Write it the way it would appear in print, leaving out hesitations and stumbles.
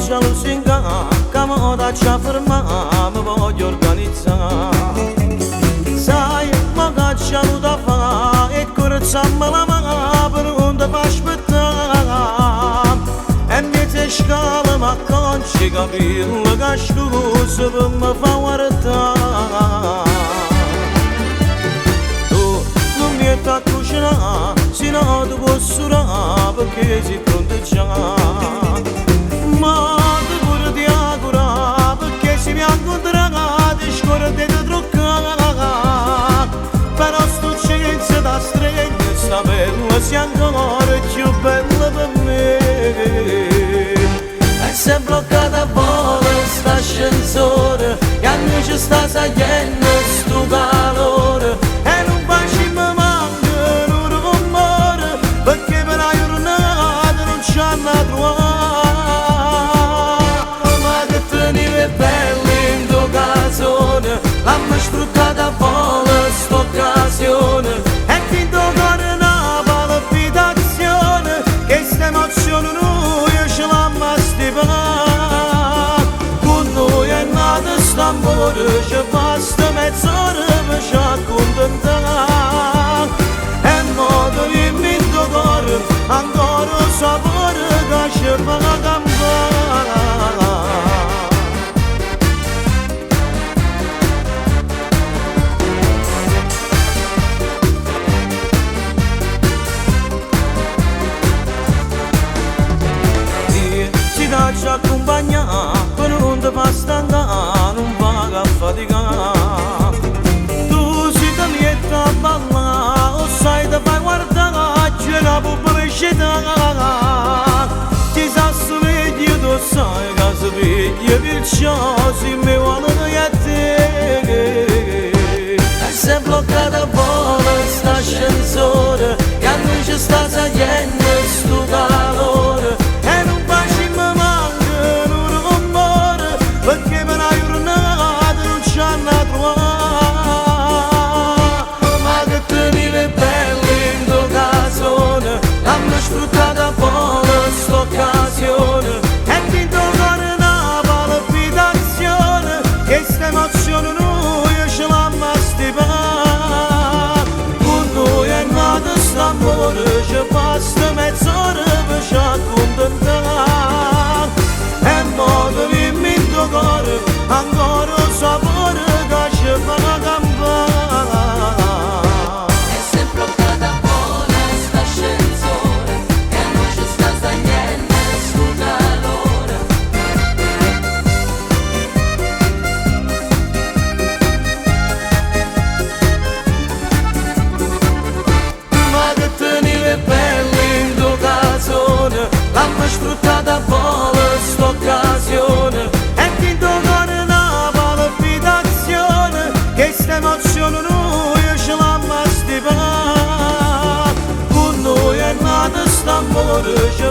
c'è lusinga, che mi da ci ferma, mi voglio organizzare. Sai, ma che c'è da fare, e corazzamma la mano per non ti fa aspettare. E mi ti scala, ma non ci capirlo, che scusa per mi fa guardare. Tu non mi hai a cucinare, se no ti posso surare, perché sei pronto già. Ma ti pure ti augura, perché se mi incontrerà ti scordi di truccare. Però sto senza da stregna, sta bella sia ancora più bella per me. E se è bloccata a vola sta ascensore, e a noi ci sta salendo sto calore. E non facci mi manca un rumore, perché per la giornata non ci hanno a trovare. Ma che teniva bella in tuo casone, l'hanno sfruttata a vola sta occasione. E fin tuo cuore una palpitazione, che sta emozione noi ce l'hanno a stipare. Con noi è nato st'amore, ci basta mezz'ora per ci accontentare. E modo dimmi in tuo cuore, ancora un sapore che ci fa campare. Ci accompagna, per non ti fa stancare, non va a faticare. Tu sei da mietta a ballare, o sai ti fai guardare, c'è la pubblicità. Ti sa sveglia, tu sai che sveglia, perciò si mi vuole a te. E se è bloccata a vola sta ascensore, che a noi ci sta salendo sto calore. E non facci mi manca un rumore, perché per la giornata non ci hanno a trovare. Ma che teniva bella in tuo casone, l'hanno sfruttata a vola sta occasione. E fin tuo cuore una palpitazione, che sta emozione noi ce l'hanno a stipare. Con noi è nato st'amore, ci basta mezz'ora per ci accontentare. E modo dimmi in tuo cuore, ancora un sapore che ci fa campare. E se è bloccata a vola sta ascensore, e a noi ci sta stagliendo sto calore. Ma che teniva bella in tuo casone, l'hanno sfruttata a vola sta occasione. E fin tuo cuore una palpitazione, che sta emozione noi ce l'hanno a stipare. Con noi è nato st'amore, ci